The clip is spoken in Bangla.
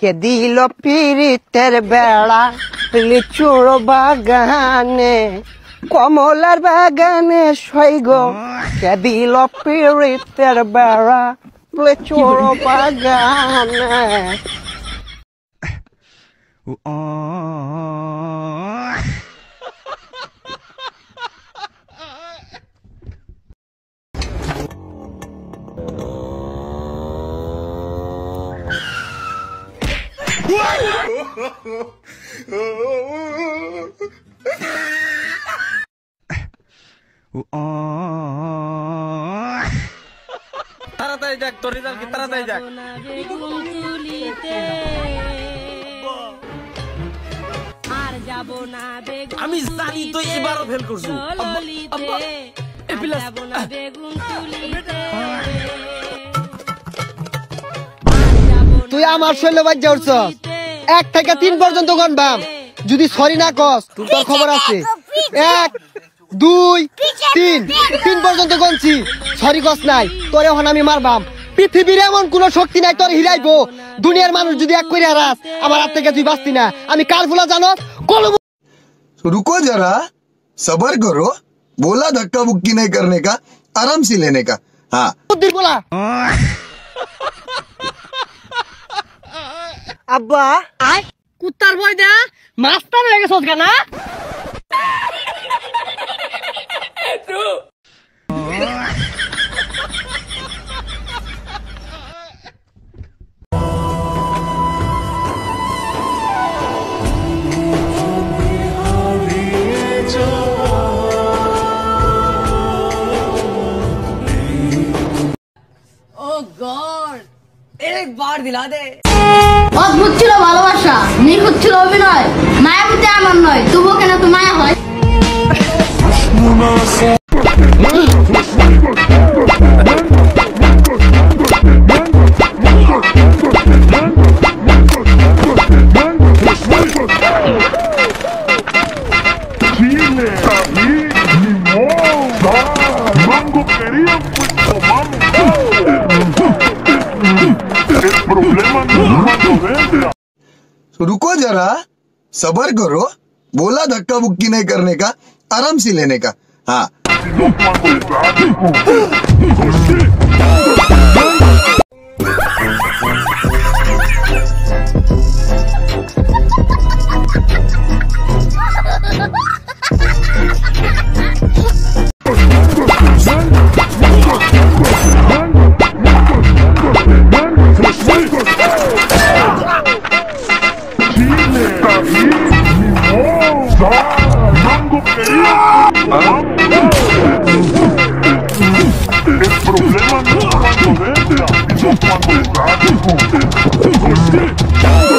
কে দিল পিরিতের বেড়া লিচুর বাগানে কমলার বাগানে সইগ কে দিল পিরিতের বেড়া লিচুর বাগানে। তাড়াতাড়ি যাক, তোর রেজাল্ট কি তাড়াতাড়ি যাক। আমি জানি তো এবারও ফেল করছো। তুই আমার শৈল বাজ্যা উঠছস 1 থেকে 3 পর্যন্ত গণবাম, যদি সরি না কস তোর খবর আছে। 1 2 3 পর্যন্ত গণছি, সরি কস নাই তোর এখন আমি মারবাম। পৃথিবীর এমন কোন শক্তি নাই তোর হিরাইবো। দুনিয়ার মানুষ যদি এক করে হারাস আমার হাত থেকে তুই বাঁচতি না। আমি কার ফুলা জানো কলম। रुको जरा सबर करो, बोला धक्का बुक्की नहीं करने का, आराम से लेने का। हाँ बोला আব্বা কুত্তার ভয় দা মাস্টার হয়ে গেছস কেন? একবার দিলা দে। অদ্ভুত ছিল ভালোবাসা, নিখুঁত ছিল অভিনয়, মায়া বুঝতে আমার নয়, তবুও কেন তো মায়া হয়। रुको जरा सबर करो, बोला धक्का बुक्की नहीं करने का, आराम से लेने का। हाँ El problema no es cuando entra, sino cuando sale.